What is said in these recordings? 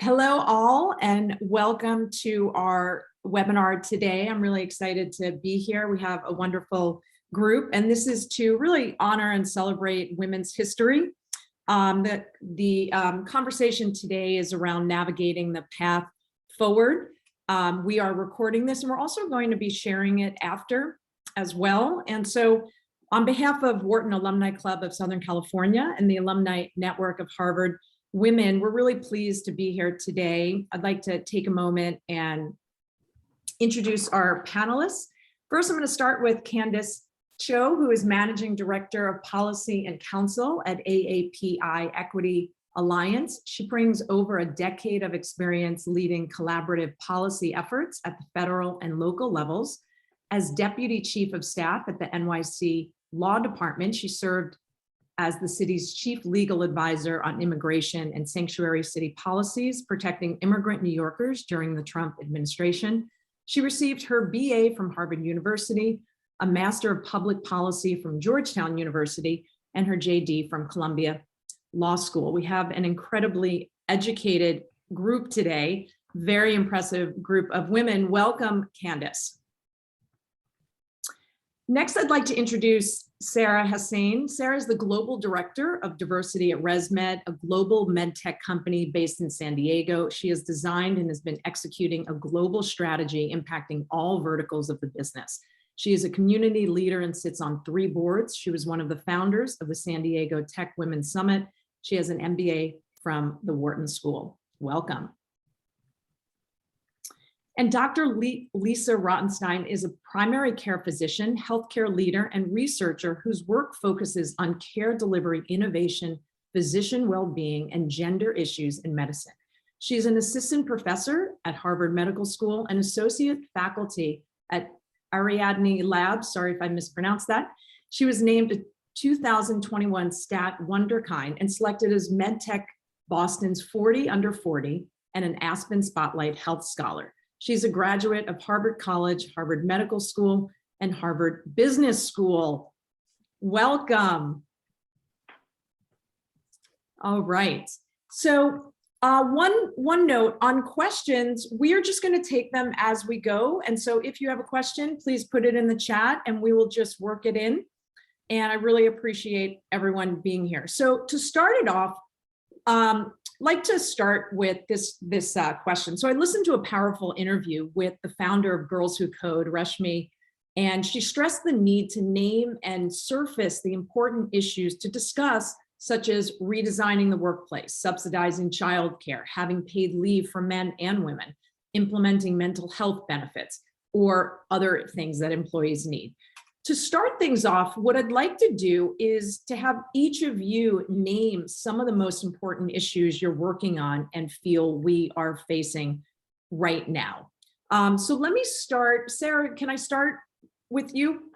Hello all, and welcome to our webinar today. I'm really excited to be here. We have a wonderful group, and this is to really honor and celebrate women's history. The conversation today is around navigating the path forward. We are recording this, and we're also going to be sharing it after as well. And so on behalf of Wharton Alumni Club of Southern California and the Alumni Network of Harvard Women, we're really pleased to be here today. I'd like to take a moment and introduce our panelists. First, I'm going to start with Candice Cho, who is Managing Director of Policy and Counsel at AAPI Equity Alliance. She brings over a decade of experience leading collaborative policy efforts at the federal and local levels. As Deputy Chief of Staff at the NYC Law Department, she served as the city's chief legal advisor on immigration and sanctuary city policies, protecting immigrant New Yorkers during the Trump administration. She received her BA from Harvard University, a Master of Public Policy from Georgetown University, and her JD from Columbia Law School. We have an incredibly educated group today, very impressive group of women. Welcome, Candice. Next, I'd like to introduce Sarah Hassaine. Sarah is the Global Director of Diversity at ResMed, a global med tech company based in San Diego. She has designed and has been executing a global strategy impacting all verticals of the business. She is a community leader and sits on 3 boards. She was one of the founders of the San Diego Tech Women's Summit. She has an MBA from the Wharton School. Welcome. And Dr. Lisa Rottenstein is a primary care physician, healthcare leader, and researcher whose work focuses on care delivery, innovation, physician well-being, and gender issues in medicine. She is an assistant professor at Harvard Medical School and associate faculty at Ariadne Labs. Sorry if I mispronounced that. She was named a 2021 Stat Wonderkind and selected as MedTech Boston's 40 Under 40 and an Aspen Spotlight Health Scholar. She's a graduate of Harvard College, Harvard Medical School, and Harvard Business School. Welcome. All right. So one note on questions, we are just going to take them as we go. And so if you have a question, please put it in the chat and we will just work it in. And I really appreciate everyone being here. So to start it off, like to start with this question. So I listened to a powerful interview with the founder of Girls Who Code, Reshmi, and she stressed the need to name and surface the important issues to discuss, such as redesigning the workplace, subsidizing childcare, having paid leave for men and women, implementing mental health benefits, or other things that employees need. To start things off, what I'd like to do is to have each of you name some of the most important issues you're working on and feel we are facing right now. So let me start. Sarah, can I start with you?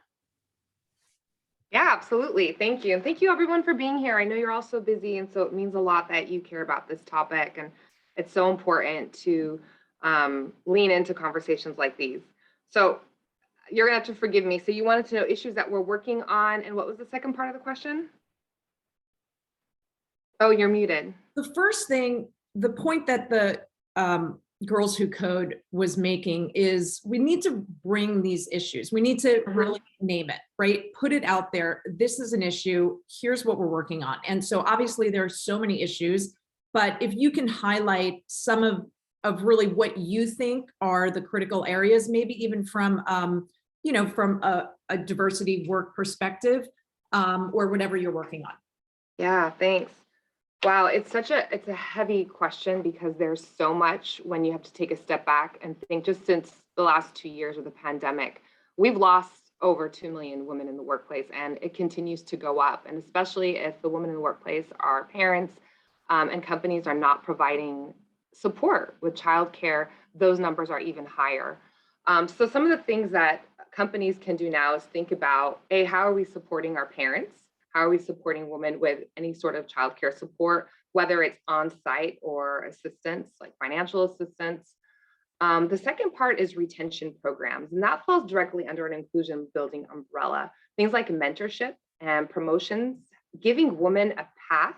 Yeah, absolutely. Thank you. And thank you everyone for being here. I know you're all so busy, and so it means a lot that you care about this topic. And it's so important to lean into conversations like these. So you're gonna have to forgive me. So you wanted to know issues that we're working on, and what was the second part of the question? Oh, you're muted. The first thing, the point that the Girls Who Code was making is we need to bring these issues. We need to really name it, right? Put it out there. This is an issue. Here's what we're working on. And so obviously there are so many issues, but if you can highlight some of really what you think are the critical areas, maybe even from from a diversity work perspective, or whatever you're working on. Yeah, thanks. Wow, it's a heavy question because there's so much when you have to take a step back and think. Just since the last 2 years of the pandemic, we've lost over 2 million women in the workplace, and it continues to go up. And especially if the women in the workplace are parents, and companies are not providing support with childcare, those numbers are even higher. So some of the things that companies can do now is think about, how are we supporting our parents? How are we supporting women with any sort of childcare support, whether it's on-site or assistance, like financial assistance? The second part is retention programs, and that falls directly under an inclusion building umbrella. Things like mentorship and promotions, giving women a path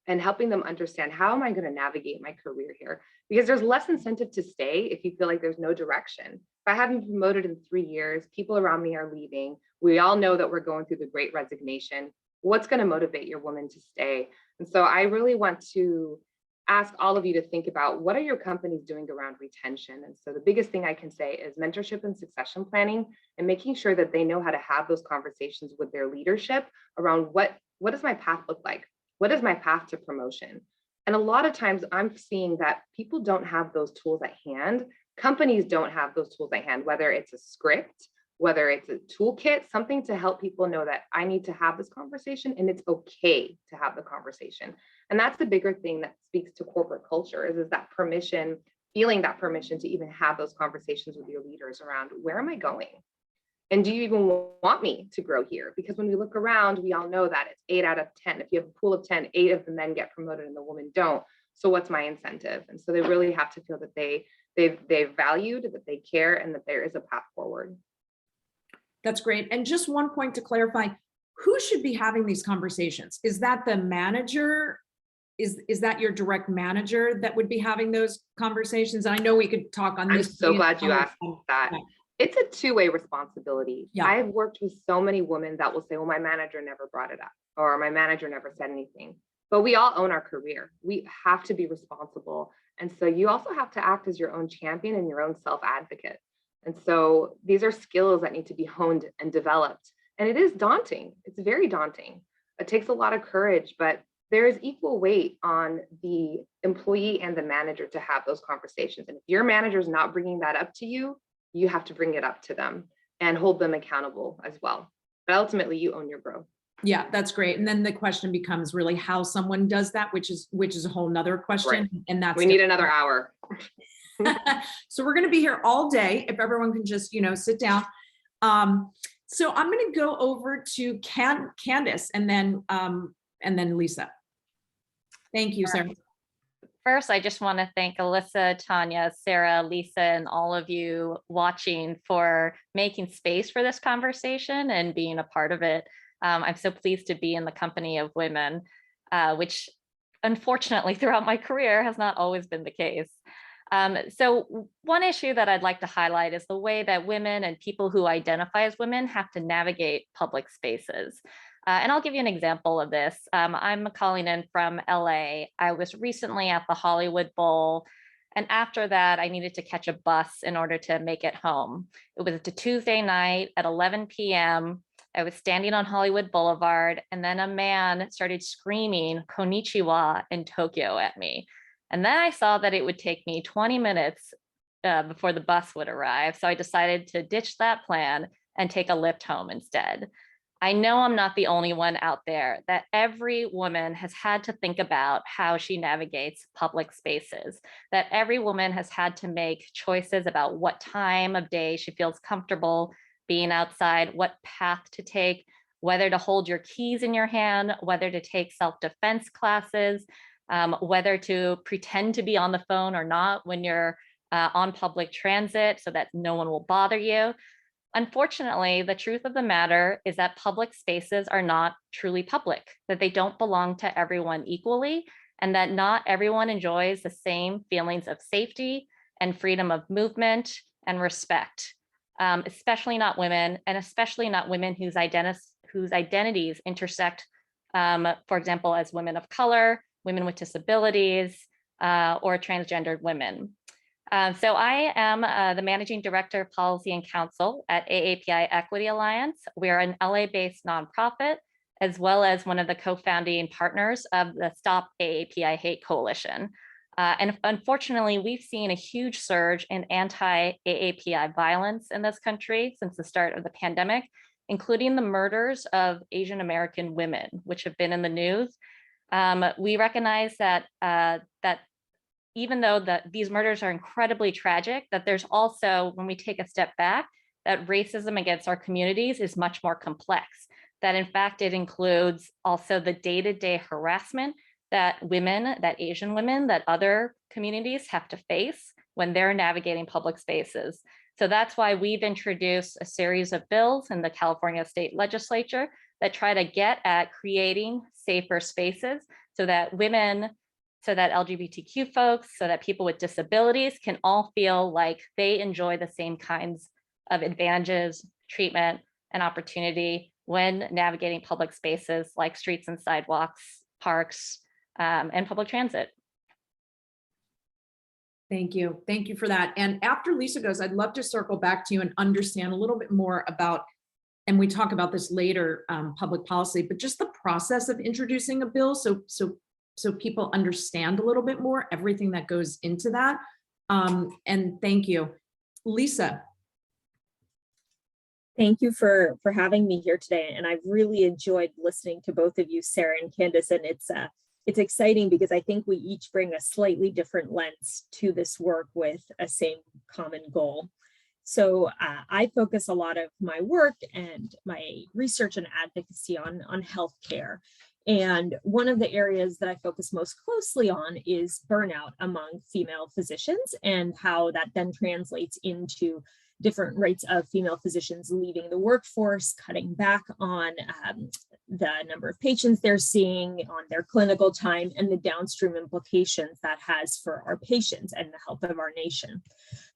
and helping them understand, how am I going to navigate my career here? Because there's less incentive to stay if you feel like there's no direction. If I haven't been promoted in 3 years, people around me are leaving. We all know that we're going through the great resignation. What's going to motivate your woman to stay? And so I really want to ask all of you to think about, what are your companies doing around retention? And so the biggest thing I can say is mentorship and succession planning, and making sure that they know how to have those conversations with their leadership around what does my path look like? What is my path to promotion? And a lot of times I'm seeing that people don't have those tools at hand. Companies don't have those tools at hand, whether it's a script, whether it's a toolkit, something to help people know that I need to have this conversation and it's okay to have the conversation. And that's the bigger thing that speaks to corporate culture is that permission, feeling that permission to even have those conversations with your leaders around, where am I going? And do you even want me to grow here? Because when we look around, we all know that it's 8 out of 10. If you have a pool of 10, 8 of the men get promoted and the women don't. So what's my incentive? And so they really have to feel that they've valued, that they care, and that there is a path forward. That's great. And just one point to clarify, who should be having these conversations? Is that the manager? Is that your direct manager that would be having those conversations? And I know we could talk on this. I'm so glad you asked that. It's a two-way responsibility. Yeah. I've worked with so many women that will say, well, my manager never brought it up, or my manager never said anything. But we all own our career. We have to be responsible. And so you also have to act as your own champion and your own self-advocate. And so these are skills that need to be honed and developed. And it is daunting. It's very daunting. It takes a lot of courage, but there is equal weight on the employee and the manager to have those conversations. And if your manager is not bringing that up to you, you have to bring it up to them and hold them accountable as well. But ultimately, you own your growth. Yeah, that's great. And then the question becomes really how someone does that, which is a whole nother question. Right. And that's we need another hour. So we're going to be here all day if everyone can just, sit down. So I'm going to go over to Candice and then Lisa. Thank you, Sarah. First, I just want to thank Alyssa, Tanya, Sarah, Lisa, and all of you watching for making space for this conversation and being a part of it. I'm so pleased to be in the company of women, which unfortunately throughout my career has not always been the case. So one issue that I'd like to highlight is the way that women and people who identify as women have to navigate public spaces. And I'll give you an example of this. I'm calling in from LA. I was recently at the Hollywood Bowl, and after that, I needed to catch a bus in order to make it home. It was a Tuesday night at 11 p.m. I was standing on Hollywood Boulevard, and then a man started screaming "Konnichiwa" in Tokyo at me. And then I saw that it would take me 20 minutes before the bus would arrive. So I decided to ditch that plan and take a lift home instead. I know I'm not the only one out there, that every woman has had to think about how she navigates public spaces, that every woman has had to make choices about what time of day she feels comfortable being outside, what path to take, whether to hold your keys in your hand, whether to take self-defense classes, whether to pretend to be on the phone or not when you're on public transit so that no one will bother you. Unfortunately, the truth of the matter is that public spaces are not truly public, that they don't belong to everyone equally, and that not everyone enjoys the same feelings of safety and freedom of movement and respect, especially not women, and especially not women whose identities intersect, for example, as women of color, women with disabilities, or transgendered women. So I am the Managing Director of Policy and Counsel at AAPI Equity Alliance. We are an LA-based nonprofit, as well as one of the co-founding partners of the Stop AAPI Hate Coalition. And unfortunately, we've seen a huge surge in anti-AAPI violence in this country since the start of the pandemic, including the murders of Asian American women, which have been in the news. We recognize that even though these murders are incredibly tragic, that there's also, when we take a step back, that racism against our communities is much more complex. That in fact, it includes also the day-to-day harassment that women, that Asian women, that other communities have to face when they're navigating public spaces. So that's why we've introduced a series of bills in the California State Legislature that try to get at creating safer spaces so that women, so that LGBTQ folks, so that people with disabilities can all feel like they enjoy the same kinds of advantages, treatment, and opportunity when navigating public spaces like streets and sidewalks, parks, and public transit. Thank you. Thank you for that. And after Lisa goes, I'd love to circle back to you and understand a little bit more about, and we talk about this later, public policy, but just the process of introducing a bill so people understand a little bit more everything that goes into that. And thank you. Lisa. Thank you for having me here today. And I've really enjoyed listening to both of you, Sarah and Candice. And it's exciting because I think we each bring a slightly different lens to this work with a same common goal. So I focus a lot of my work and my research and advocacy on healthcare. And one of the areas that I focus most closely on is burnout among female physicians and how that then translates into different rates of female physicians leaving the workforce, cutting back on the number of patients they're seeing, on their clinical time, and the downstream implications that has for our patients and the health of our nation.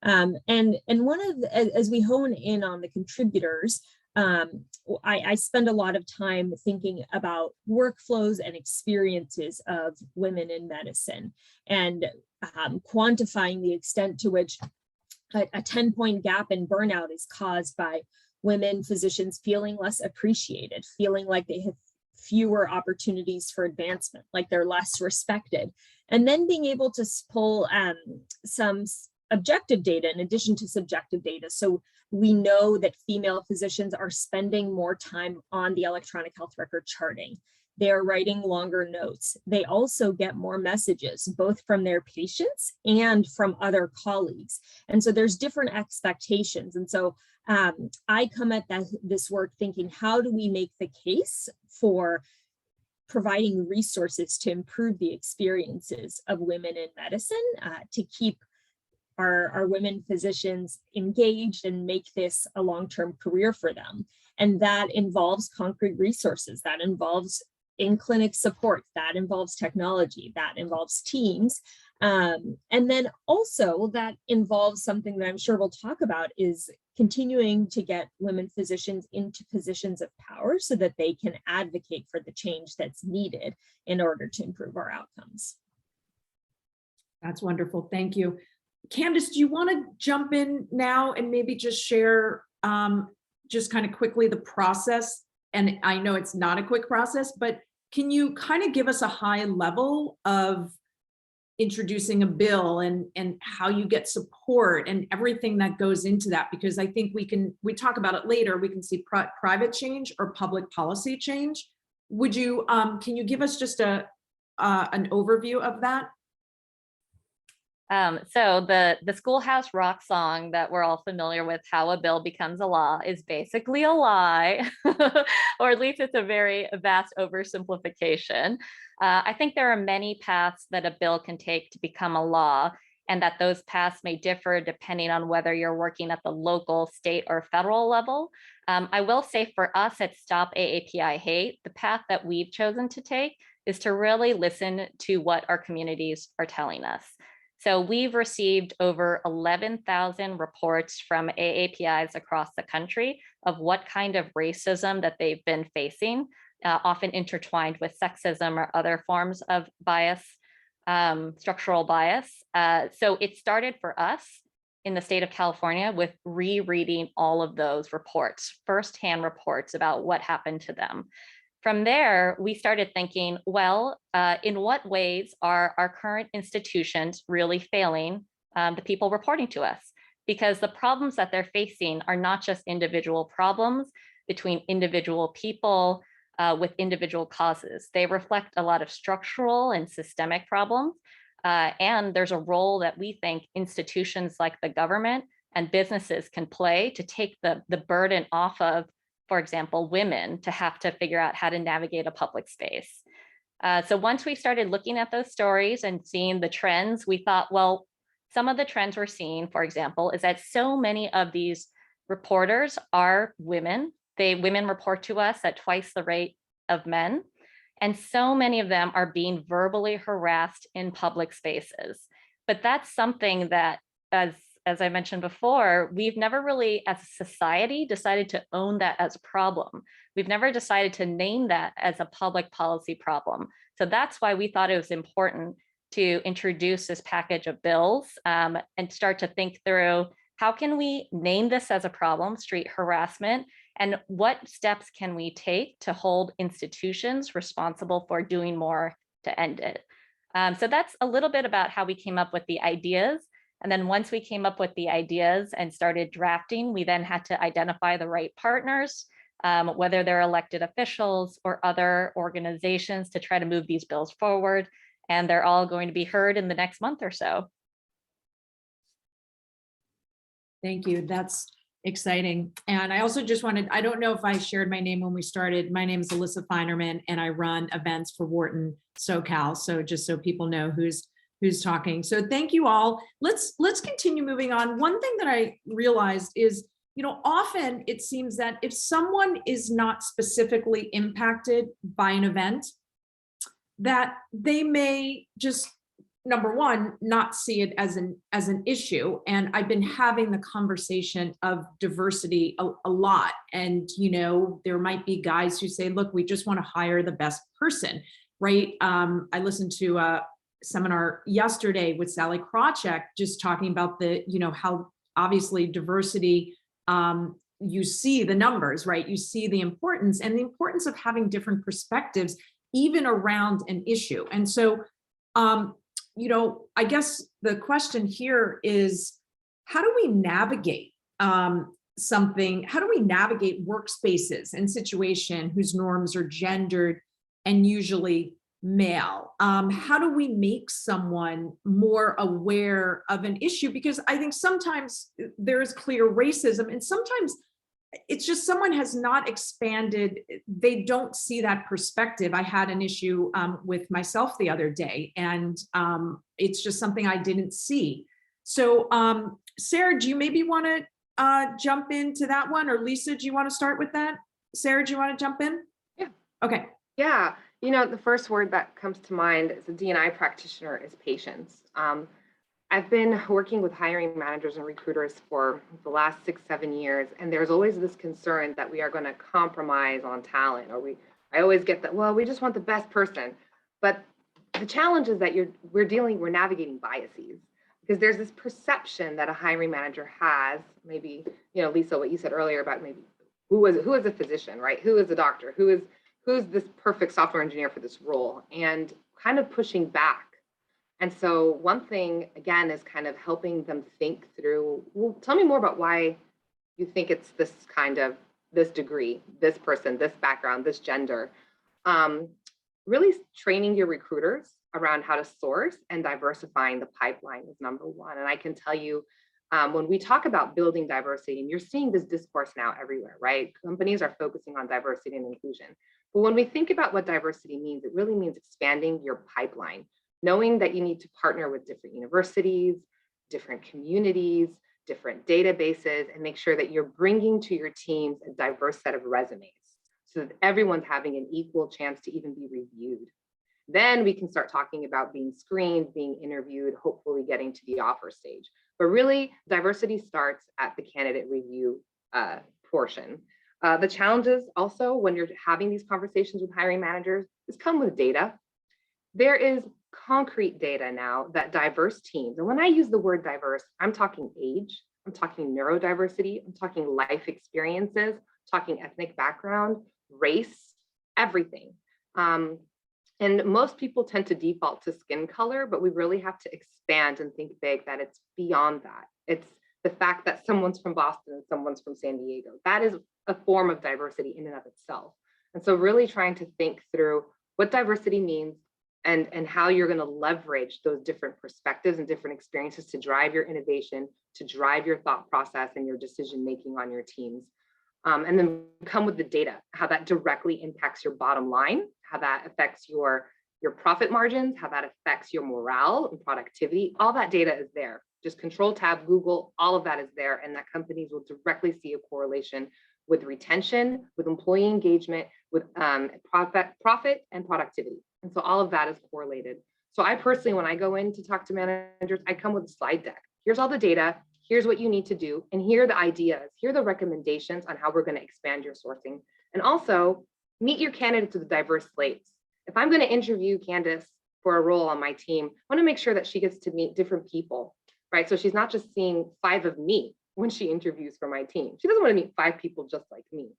And one of the, as we hone in on the contributors, I spend a lot of time thinking about workflows and experiences of women in medicine and quantifying the extent to which a 10-point gap in burnout is caused by women physicians feeling less appreciated, feeling like they have fewer opportunities for advancement, like they're less respected, and then being able to pull some objective data in addition to subjective data. So we know that female physicians are spending more time on the electronic health record charting. They are writing longer notes. They also get more messages, both from their patients and from other colleagues. And so there's different expectations. And so I come at this work thinking, how do we make the case for providing resources to improve the experiences of women in medicine, to keep our women physicians engaged and make this a long-term career for them. And that involves concrete resources, that involves in-clinic support, that involves technology, that involves teams. And then also that involves something that I'm sure we'll talk about is continuing to get women physicians into positions of power so that they can advocate for the change that's needed in order to improve our outcomes. That's wonderful. Thank you. Candice, do you want to jump in now and maybe just share just kind of quickly the process? And I know it's not a quick process, but can you kind of give us a high level of introducing a bill and how you get support and everything that goes into that? Because I think we talk about it later, we can see private change or public policy change. Would you, can you give us just an overview of that? So the Schoolhouse rock song that we're all familiar with, How a Bill Becomes a Law, is basically a lie, or at least it's a very vast oversimplification. I think there are many paths that a bill can take to become a law, and that those paths may differ depending on whether you're working at the local, state, or federal level. I will say for us at Stop AAPI Hate, the path that we've chosen to take is to really listen to what our communities are telling us. So we've received over 11,000 reports from AAPIs across the country of what kind of racism that they've been facing, often intertwined with sexism or other forms of bias, structural bias. So it started for us in the state of California with rereading all of those reports, firsthand reports about what happened to them. From there, we started thinking, well, in what ways are our current institutions really failing the people reporting to us? Because the problems that they're facing are not just individual problems between individual people with individual causes. They reflect a lot of structural and systemic problems. And there's a role that we think institutions like the government and businesses can play to take the burden off of, for example, women, to have to figure out how to navigate a public space. So once we started looking at those stories and seeing the trends, we thought, well, some of the trends we're seeing, for example, is that so many of these reporters are women Women report to us at twice the rate of men. And so many of them are being verbally harassed in public spaces. But that's something that, as I mentioned before, we've never really, as a society, decided to own that as a problem. We've never decided to name that as a public policy problem. So that's why we thought it was important to introduce this package of bills and start to think through, how can we name this as a problem, street harassment, and what steps can we take to hold institutions responsible for doing more to end it? So that's a little bit about how we came up with the ideas. And then once we came up with the ideas and started drafting, we then had to identify the right partners, whether they're elected officials or other organizations, to try to move these bills forward. And they're all going to be heard in the next month or so. Thank you. That's exciting. And I also just wanted, I don't know if I shared my name when we started. My name is Alyssa Feinerman, and I run events for Wharton SoCal. So just so people know who's talking. So thank you all. Let's continue moving on. One thing that I realized is, often it seems that if someone is not specifically impacted by an event, that they may just, number one, not see it as an issue. And I've been having the conversation of diversity a lot. And, there might be guys who say, look, we just want to hire the best person, right? I listened to a seminar yesterday with Sally Krawcheck, just talking about how obviously diversity, you see the numbers, right? You see the importance of having different perspectives, even around an issue. And so, I guess the question here is, how do we navigate how do we navigate workspaces and situation whose norms are gendered and usually male? How do we make someone more aware of an issue? Because I think sometimes there is clear racism, and sometimes it's just someone has not expanded. They don't see that perspective. I had an issue with myself the other day, and it's just something I didn't see. So Sarah, do you maybe want to jump into that one? Or Lisa, do you want to start with that? Sarah, do you want to jump in? Yeah. Okay. Yeah. The first word that comes to mind as a D&I practitioner is patience. I've been working with hiring managers and recruiters for the last 6-7 years, and there's always this concern that we are going to compromise on talent, or I always get that, well, we just want the best person. But the challenge is that we're navigating biases, because there's this perception that a hiring manager has, maybe, Lisa, what you said earlier about maybe who is a physician, right? Who is a doctor? Who's this perfect software engineer for this role, and kind of pushing back. And so one thing, again, is kind of helping them think through, well, tell me more about why you think it's this degree, this person, this background, this gender. Really training your recruiters around how to source and diversifying the pipeline is number one. And I can tell you, when we talk about building diversity, and you're seeing this discourse now everywhere, right? Companies are focusing on diversity and inclusion. But when we think about what diversity means, it really means expanding your pipeline, knowing that you need to partner with different universities, different communities, different databases, and make sure that you're bringing to your teams a diverse set of resumes so that everyone's having an equal chance to even be reviewed. Then we can start talking about being screened, being interviewed, hopefully getting to the offer stage. But really, diversity starts at the candidate review portion. The challenges also when you're having these conversations with hiring managers is come with data. There is concrete data now that diverse teams, and when I use the word diverse, I'm talking age, I'm talking neurodiversity, I'm talking life experiences, talking ethnic background, race, everything. And most people tend to default to skin color, but we really have to expand and think big that it's beyond that. It's the fact that someone's from Boston and someone's from San Diego. That is a form of diversity in and of itself. And so really trying to think through what diversity means and how you're going to leverage those different perspectives and different experiences to drive your innovation, to drive your thought process and your decision making on your teams. And then come with the data, how that directly impacts your bottom line, how that affects your profit margins, how that affects your morale and productivity. All that data is there. Just Control Tab, Google, all of that is there, and that companies will directly see a correlation with retention, with employee engagement, with profit and productivity. And so all of that is correlated. So I personally, when I go in to talk to managers, I come with a slide deck. Here's all the data. Here's what you need to do. And here are the ideas. Here are the recommendations on how we're going to expand your sourcing. And also meet your candidates with diverse slates. If I'm going to interview Candice for a role on my team, I want to make sure that she gets to meet different people, right? So she's not just seeing 5 of me when she interviews for my team. She doesn't want to meet 5 people just like me.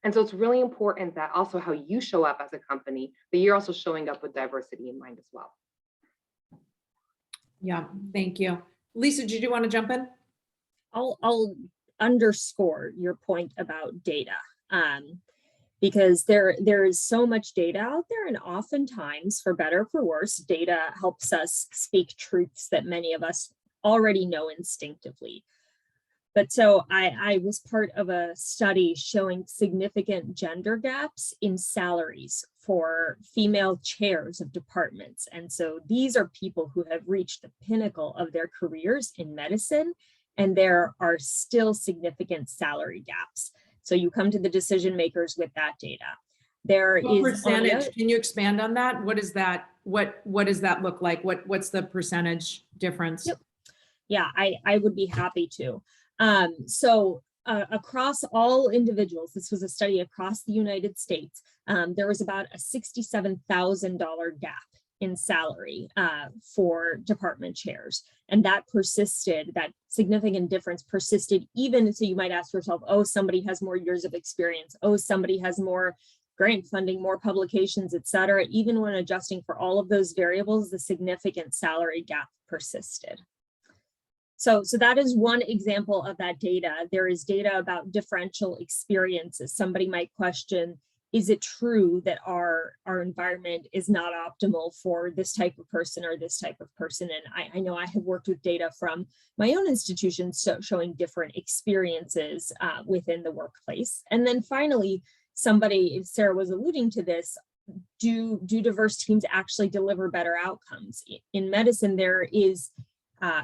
And so it's really important that also how you show up as a company, that you're also showing up with diversity in mind as well. Yeah, thank you. Lisa, did you want to jump in? I'll underscore your point about data, because there is so much data out there, and oftentimes, for better or for worse, data helps us speak truths that many of us already know instinctively. But so I was part of a study showing significant gender gaps in salaries for female chairs of departments. And so these are people who have reached the pinnacle of their careers in medicine, and there are still significant salary gaps. So you come to the decision makers with that data. There What is percentage? Can you expand on that? What is that? What does that look like? What's the percentage difference? Yep. Yeah, I would be happy to. Across all individuals, this was a study across the United States, there was about a $67,000 gap in salary for department chairs. And that persisted, that significant difference persisted even, so you might ask yourself, oh, somebody has more years of experience. Oh, somebody has more grant funding, more publications, et cetera. Even when adjusting for all of those variables, the significant salary gap persisted. So that is one example of that data. There is data about differential experiences. Somebody might question, is it true that our environment is not optimal for this type of person or this type of person? And I know I have worked with data from my own institution, so showing different experiences within the workplace. And then finally, somebody, Sarah was alluding to this, do diverse teams actually deliver better outcomes? In medicine, there is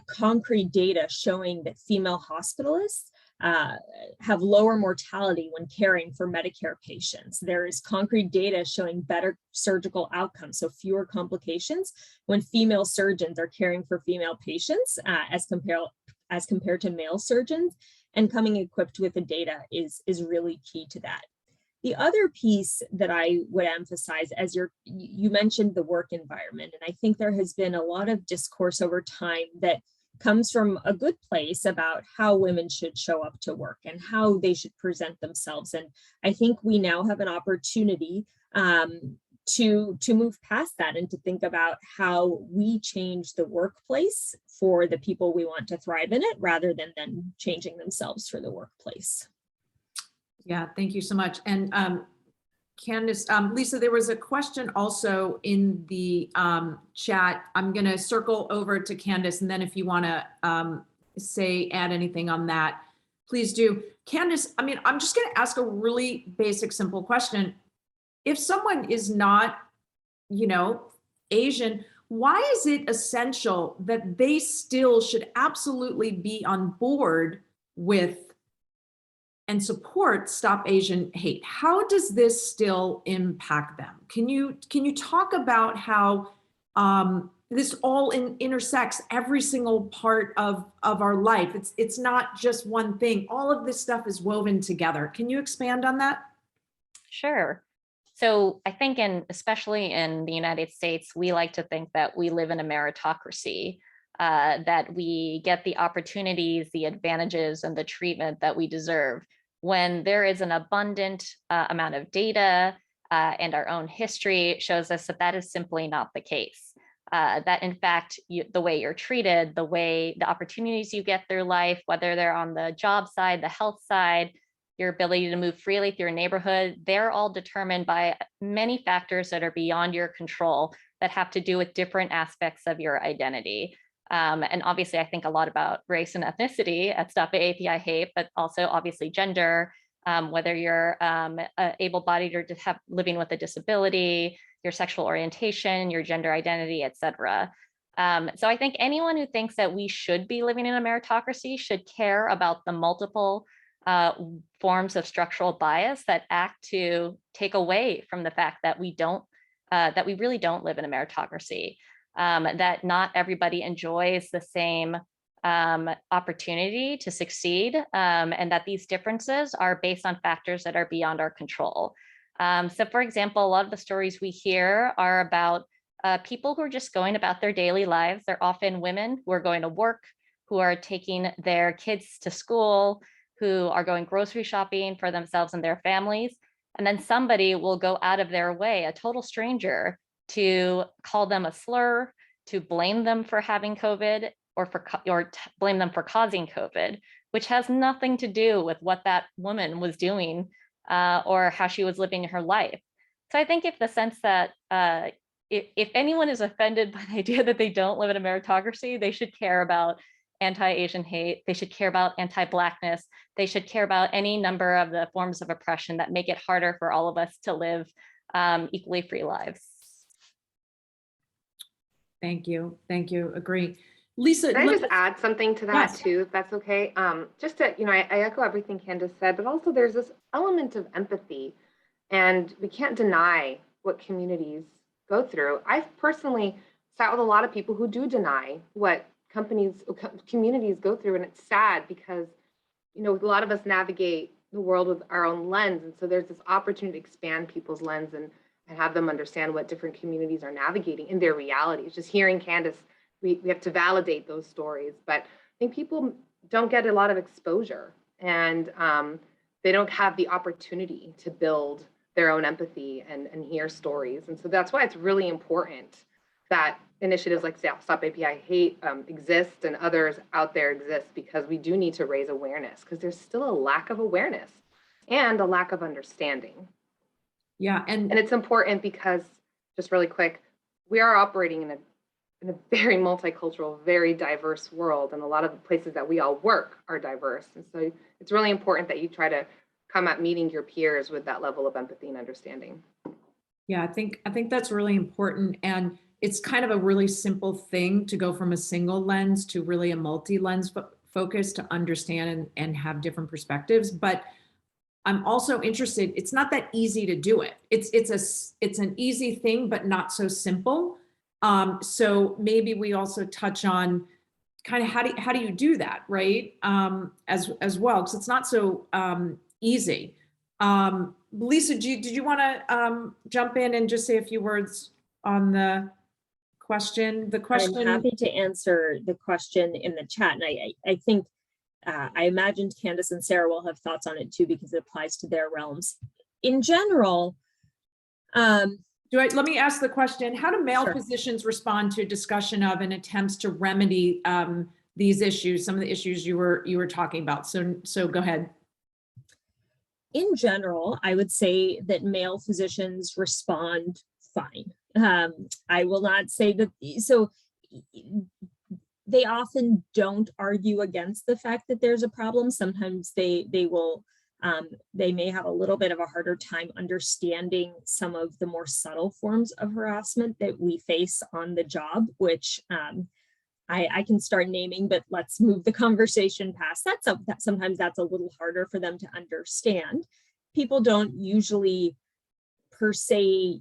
concrete data showing that female hospitalists have lower mortality when caring for Medicare patients. There is concrete data showing better surgical outcomes, so fewer complications when female surgeons are caring for female patients as compared to male surgeons, and coming equipped with the data is really key to that. The other piece that I would emphasize, as you mentioned the work environment, and I think there has been a lot of discourse over time that comes from a good place about how women should show up to work and how they should present themselves. And I think we now have an opportunity to move past that and to think about how we change the workplace for the people we want to thrive in it, rather than them changing themselves for the workplace. Yeah, thank you so much. And Candice, Lisa, there was a question also in the chat. I'm going to circle over to Candice, and then if you want to add anything on that, please do. Candice, I mean, I'm just going to ask a really basic, simple question. If someone is not, Asian, why is it essential that they still should absolutely be on board with and support Stop Asian Hate? How does this still impact them? Can you talk about how this all intersects every single part of our life? It's not just one thing. All of this stuff is woven together. Can you expand on that? Sure. So I think especially in the United States, we like to think that we live in a meritocracy, that we get the opportunities, the advantages, and the treatment that we deserve, when there is an abundant amount of data and our own history shows us that is simply not the case. That in fact, the way you're treated, the opportunities you get through life, whether they're on the job side, the health side, your ability to move freely through your neighborhood, they're all determined by many factors that are beyond your control that have to do with different aspects of your identity. And obviously, I think a lot about race and ethnicity at Stop AAPI Hate, but also obviously gender, whether you're able-bodied or living with a disability, your sexual orientation, your gender identity, et cetera. So I think anyone who thinks that we should be living in a meritocracy should care about the multiple forms of structural bias that act to take away from the fact that we really don't live in a meritocracy, that not everybody enjoys the same opportunity to succeed, and that these differences are based on factors that are beyond our control. So for example, a lot of the stories we hear are about people who are just going about their daily lives. They're often women who are going to work, who are taking their kids to school, who are going grocery shopping for themselves and their families. And then somebody will go out of their way, a total stranger, to call them a slur, to blame them for having COVID, or blame them for causing COVID, which has nothing to do with what that woman was doing or how she was living her life. So I think if the sense that if anyone is offended by the idea that they don't live in a meritocracy, they should care about anti-Asian hate, they should care about anti-Blackness, they should care about any number of the forms of oppression that make it harder for all of us to live equally free lives. Thank you. Thank you. Agree. Lisa, can I just add something to that yes. too, if that's okay? Just to, I echo everything Candice said, but also there's this element of empathy, and we can't deny what communities go through. I've personally sat with a lot of people who do deny what communities go through, and it's sad because, a lot of us navigate the world with our own lens, and so there's this opportunity to expand people's lens and have them understand what different communities are navigating in their realities. Just hearing Candice, we have to validate those stories, but I think people don't get a lot of exposure, and they don't have the opportunity to build their own empathy and hear stories. And so that's why it's really important that initiatives like Stop API Hate exist and others out there exist, because we do need to raise awareness, because there's still a lack of awareness and a lack of understanding. Yeah, and it's important because, just really quick, we are operating in a very multicultural, very diverse world, and a lot of the places that we all work are diverse. And so it's really important that you try to come at meeting your peers with that level of empathy and understanding. Yeah, I think that's really important. And it's kind of a really simple thing to go from a single lens to really a multi-lens focus to understand and have different perspectives. But I'm also interested, it's not that easy to do it. It's an easy thing, but not so simple. So maybe we also touch on kind of how do you do that, right? As well, because it's not so easy. Lisa, did you want to jump in and just say a few words on the question? I'm happy to answer the question in the chat, and I think I imagined Candice and Sarah will have thoughts on it too, because it applies to their realms. In general, let me ask the question: how do male Sure. physicians respond to discussion of and attempts to remedy these issues? Some of the issues you were talking about. So go ahead. In general, I would say that male physicians respond fine. I will not say that. So they often don't argue against the fact that there's a problem. Sometimes they will. They may have a little bit of a harder time understanding some of the more subtle forms of harassment that we face on the job, which I can start naming, but let's move the conversation past that. So sometimes that's a little harder for them to understand. People don't usually per se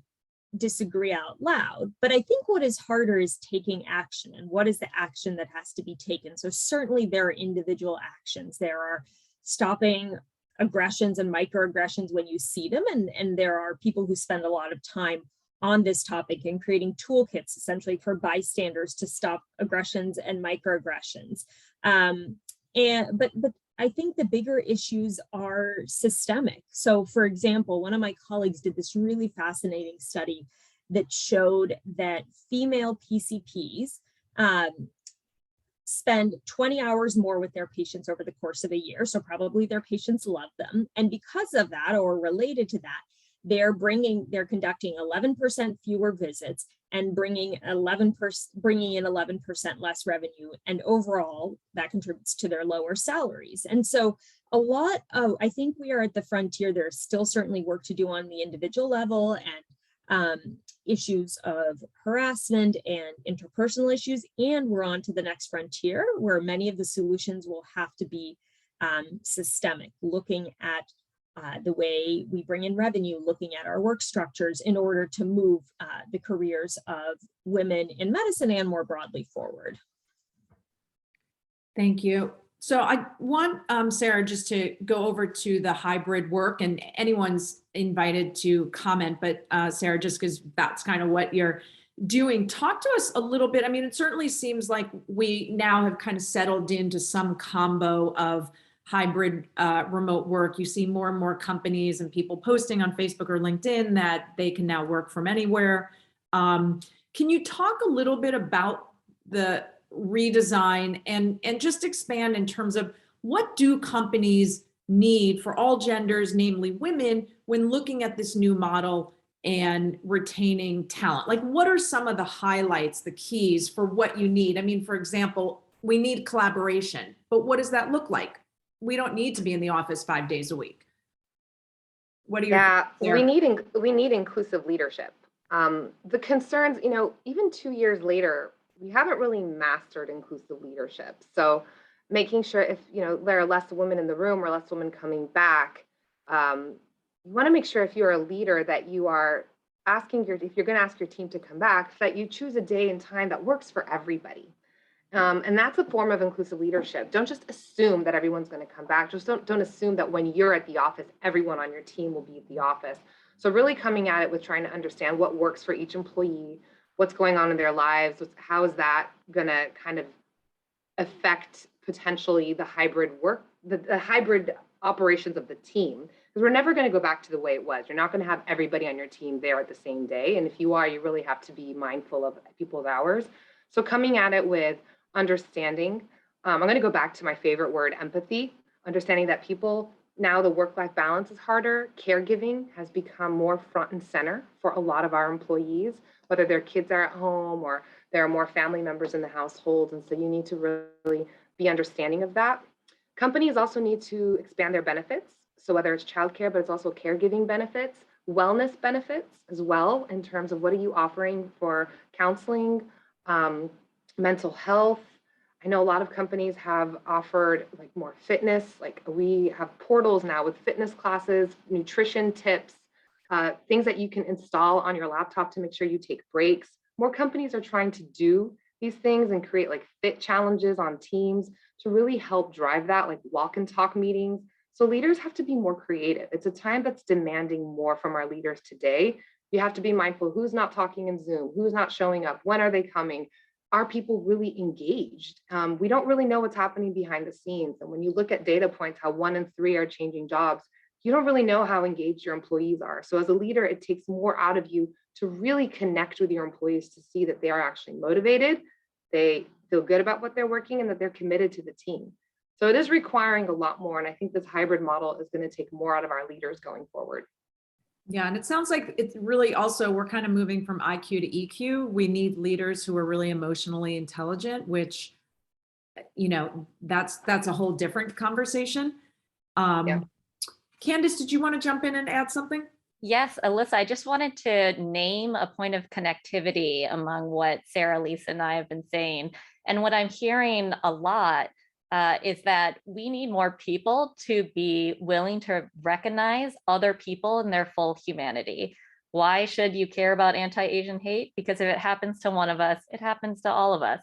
disagree out loud, but I think what is harder is taking action, and what is the action that has to be taken. So certainly there are individual actions. There are stopping aggressions and microaggressions when you see them, and there are people who spend a lot of time on this topic and creating toolkits essentially for bystanders to stop aggressions and microaggressions. But I think the bigger issues are systemic. So for example, one of my colleagues did this really fascinating study that showed that female PCPs spend 20 hours more with their patients over the course of a year. So probably their patients love them. And because of that, or related to that, they're conducting 11% fewer visits and bringing in 11% less revenue. And overall, that contributes to their lower salaries. And so I think we are at the frontier. There's still certainly work to do on the individual level, and issues of harassment and interpersonal issues. And we're on to the next frontier, where many of the solutions will have to be systemic, looking at the way we bring in revenue, looking at our work structures in order to move the careers of women in medicine and more broadly forward. Thank you. So I want Sarah just to go over to the hybrid work, and anyone's invited to comment, but Sarah, just because that's kind of what you're doing, talk to us a little bit. I mean, it certainly seems like we now have kind of settled into some combo of hybrid remote work. You see more and more companies and people posting on Facebook or LinkedIn that they can now work from anywhere. Can you talk a little bit about the redesign and just expand in terms of what do companies need for all genders, namely women, when looking at this new model and retaining talent? Like, what are some of the highlights, the keys for what you need? I mean, for example, we need collaboration, but what does that look like? We don't need to be in the office 5 days a week. What do you? Yeah, we need inclusive leadership. The concerns, you know, even 2 years later, we haven't really mastered inclusive leadership. So making sure if, you know, there are less women in the room or less women coming back, you want to make sure if you're a leader that you are asking if you're going to ask your team to come back, that you choose a day and time that works for everybody. And that's a form of inclusive leadership. Don't just assume that everyone's going to come back. Just don't assume that when you're at the office, everyone on your team will be at the office. So really coming at it with trying to understand what works for each employee, what's going on in their lives, how is that going to kind of affect potentially the hybrid work, the hybrid operations of the team. Because we're never going to go back to the way it was. You're not going to have everybody on your team there at the same day. And if you are, you really have to be mindful of people's hours. So coming at it with understanding, I'm going to go back to my favorite word, empathy, understanding that people, now the work-life balance is harder. Caregiving has become more front and center for a lot of our employees, whether their kids are at home or there are more family members in the household. And so you need to really be understanding of that. Companies also need to expand their benefits. So whether it's childcare, but it's also caregiving benefits, wellness benefits as well, in terms of what are you offering for counseling, mental health. I know a lot of companies have offered like more fitness, like we have portals now with fitness classes, nutrition tips, things that you can install on your laptop to make sure you take breaks. More companies are trying to do these things and create like fit challenges on teams to really help drive that, like walk and talk meetings. So leaders have to be more creative. It's a time that's demanding more from our leaders today. You have to be mindful who's not talking in Zoom, who's not showing up, when are they coming? Are people really engaged? We don't really know what's happening behind the scenes. And when you look at data points, how 1 in 3 are changing jobs, you don't really know how engaged your employees are. So as a leader, it takes more out of you to really connect with your employees to see that they are actually motivated, they feel good about what they're working, and that they're committed to the team. So it is requiring a lot more. And I think this hybrid model is going to take more out of our leaders going forward. Yeah, and it sounds like it's really also, we're kind of moving from IQ to EQ. We need leaders who are really emotionally intelligent, which, you know, that's a whole different conversation. Yeah. Candice, did you want to jump in and add something? Yes, Alyssa, I just wanted to name a point of connectivity among what Sarah, Lisa, and I have been saying. And what I'm hearing a lot is that we need more people to be willing to recognize other people in their full humanity. Why should you care about anti-Asian hate? Because if it happens to one of us, it happens to all of us.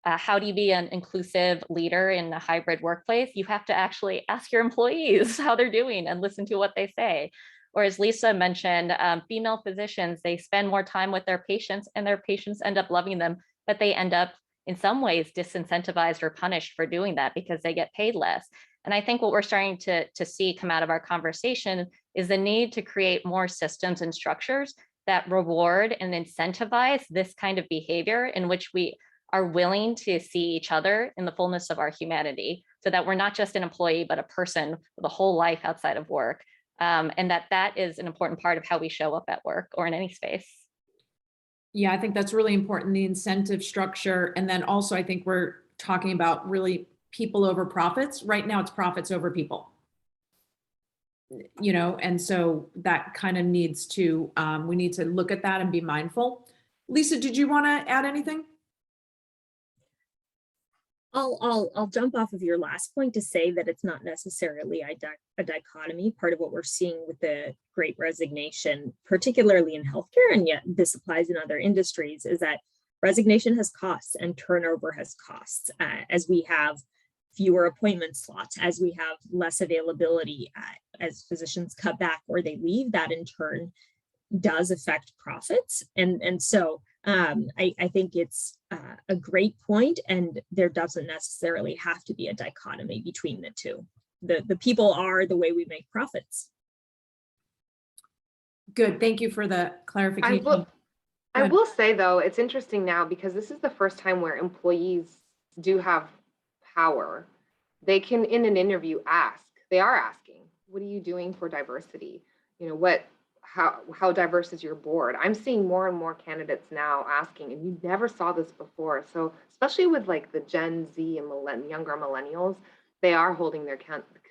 How do you be an inclusive leader in a hybrid workplace? You have to actually ask your employees how they're doing and listen to what they say. Or as Lisa mentioned, female physicians, they spend more time with their patients and their patients end up loving them, but they end up in some ways disincentivized or punished for doing that because they get paid less. And I think what we're starting to see come out of our conversation is the need to create more systems and structures that reward and incentivize this kind of behavior in which we are willing to see each other in the fullness of our humanity, so that we're not just an employee, but a person with a whole life outside of work. And that is an important part of how we show up at work or in any space. Yeah, I think that's really important, the incentive structure. And then also, I think we're talking about really people over profits. Right now, it's profits over people. You know, and so that kind of needs to, we need to look at that and be mindful. Lisa, did you want to add anything? I'll jump off of your last point to say that it's not necessarily a dichotomy. Part of what we're seeing with the Great Resignation, particularly in healthcare, and yet this applies in other industries, is that resignation has costs and turnover has costs. As we have fewer appointment slots, as we have less availability, as physicians cut back or they leave, that in turn does affect profits. And so I think it's a great point, and there doesn't necessarily have to be a dichotomy between the two. The people are the way we make profits. Good, thank you for the clarification. I will say though, it's interesting now because this is the first time where employees do have power. They can, in an interview, they are asking, what are you doing for diversity? You know, how diverse is your board? I'm seeing more and more candidates now asking, and you never saw this before. So especially with like the Gen Z and younger millennials, they are holding their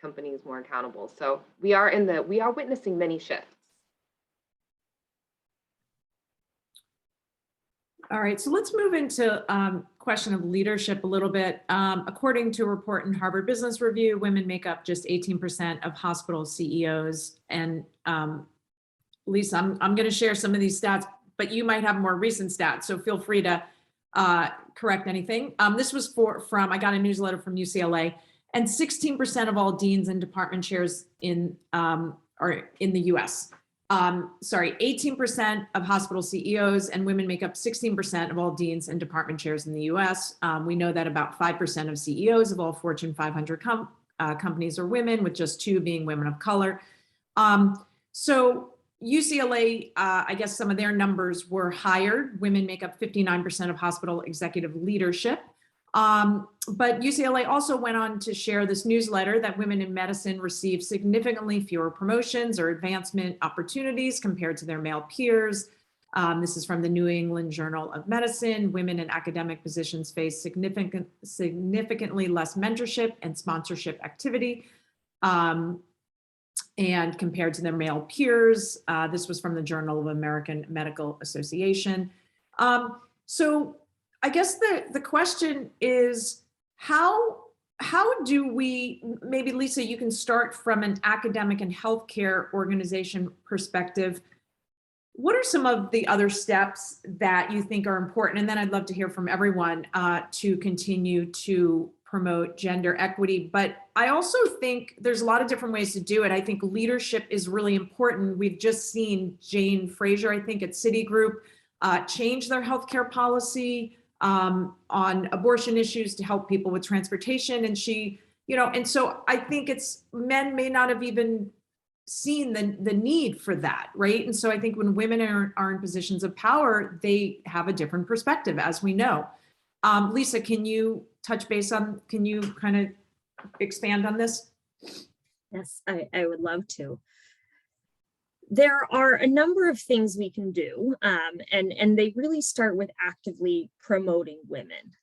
companies more accountable. So we are witnessing many shifts. All right, so let's move into question of leadership a little bit. According to a report in Harvard Business Review, women make up just 18% of hospital CEOs. And Lisa, I'm going to share some of these stats, but you might have more recent stats, so feel free to correct anything. This was I got a newsletter from UCLA, and 16% of all deans and department chairs are in the US. 18% of hospital CEOs, and women make up 16% of all deans and department chairs in the US. We know that about 5% of CEOs of all Fortune 500 companies are women, with just 2 being women of color. So UCLA, I guess some of their numbers were higher. Women make up 59% of hospital executive leadership. But UCLA also went on to share this newsletter that women in medicine receive significantly fewer promotions or advancement opportunities compared to their male peers. This is from the New England Journal of Medicine. Women in academic positions face significantly less mentorship and sponsorship activity. And compared to their male peers. This was from the Journal of American Medical Association. So I guess the question is, how do we, maybe Lisa, you can start from an academic and healthcare organization perspective. What are some of the other steps that you think are important? And then I'd love to hear from everyone to continue to promote gender equity. But I also think there's a lot of different ways to do it. I think leadership is really important. We've just seen Jane Fraser, I think at Citigroup, change their healthcare policy on abortion issues to help people with transportation. And she, and so I think men may not have even seen the need for that, right? And so I think when women are in positions of power, they have a different perspective, as we know. Lisa, can you can you kind of expand on this? Yes, I would love to. There are a number of things we can do, and they really start with actively promoting women.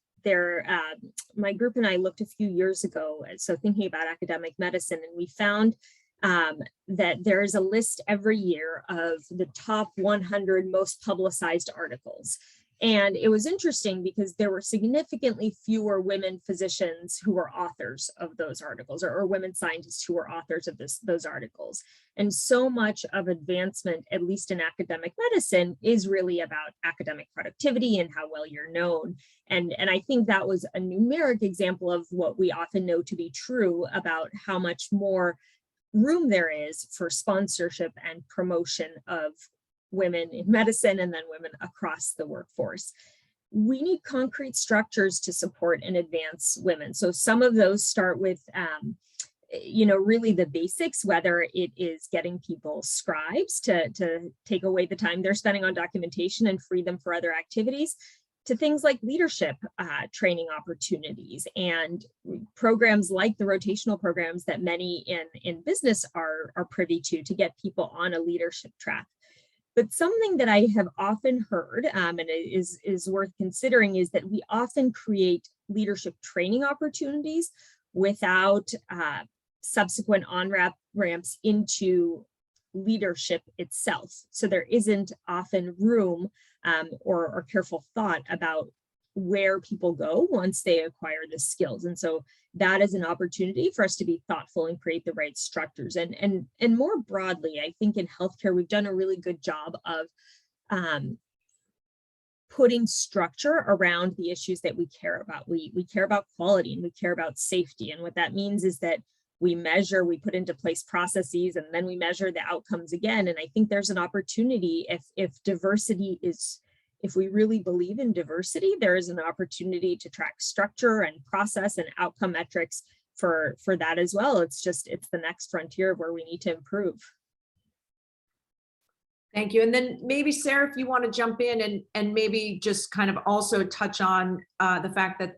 My group and I looked a few years ago, so thinking about academic medicine, and we found that there is a list every year of the top 100 most publicized articles. And it was interesting because there were significantly fewer women physicians who were authors of those articles, or women scientists who were authors of those articles. And so much of advancement, at least in academic medicine, is really about academic productivity and how well you're known. And I think that was a numeric example of what we often know to be true about how much more room there is for sponsorship and promotion of women in medicine and then women across the workforce. We need concrete structures to support and advance women. So some of those start with, really the basics, whether it is getting people scribes to take away the time they're spending on documentation and free them for other activities, to things like leadership training opportunities and programs like the rotational programs that many in business are privy to get people on a leadership track. But something that I have often heard, and it is worth considering, is that we often create leadership training opportunities without subsequent on-ramps into leadership itself. So there isn't often room or careful thought about where people go once they acquire the skills. And so that is an opportunity for us to be thoughtful and create the right structures. And more broadly, I think in healthcare, we've done a really good job of putting structure around the issues that we care about. We care about quality and we care about safety. And what that means is that we measure, we put into place processes, and then we measure the outcomes again. And I think there's an opportunity if diversity is, if we really believe in diversity, there is an opportunity to track structure and process and outcome metrics for that as well. It's the next frontier where we need to improve. Thank you. And then maybe Sarah, if you want to jump in and maybe just kind of also touch on the fact that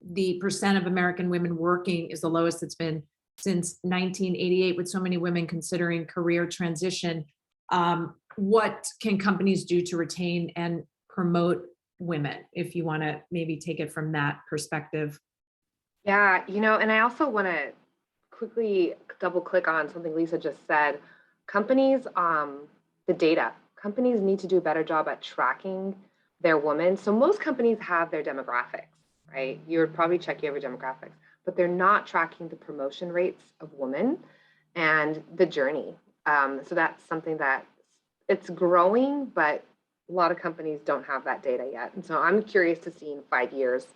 the percent of American women working is the lowest it's been since 1988, with so many women considering career transition. What can companies do to retain and promote women, if you want to maybe take it from that perspective? Yeah, and I also want to quickly double click on something Lisa just said. Companies, the data, companies need to do a better job at tracking their women. So most companies have their demographics, right? You would probably check your demographics, but they're not tracking the promotion rates of women and the journey. So that's something that it's growing, but a lot of companies don't have that data yet. And so I'm curious to see in 5 years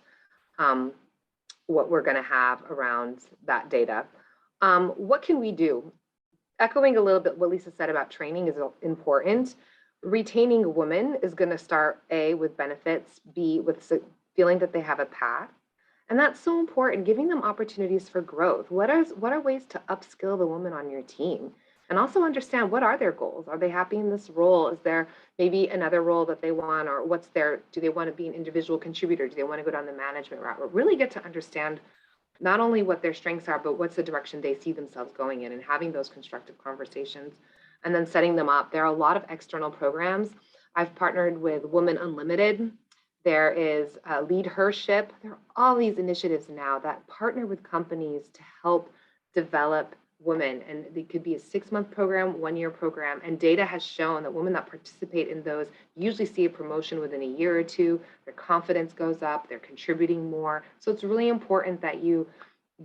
what we're going to have around that data. What can we do? Echoing a little bit what Lisa said about training is important. Retaining a woman is going to start A, with benefits, B, with feeling that they have a path. And that's so important, giving them opportunities for growth. What are ways to upskill the woman on your team? And also understand, what are their goals? Are they happy in this role? Is there maybe another role that they want, or do they want to be an individual contributor? Do they want to go down the management route? Or really get to understand not only what their strengths are, but what's the direction they see themselves going in, and having those constructive conversations and then setting them up. There are a lot of external programs. I've partnered with Women Unlimited. There is Lead Hership. There are all these initiatives now that partner with companies to help develop women. And it could be a 6-month program, 1-year program. And data has shown that women that participate in those usually see a promotion within a year or two. Their confidence goes up, they're contributing more. So it's really important that you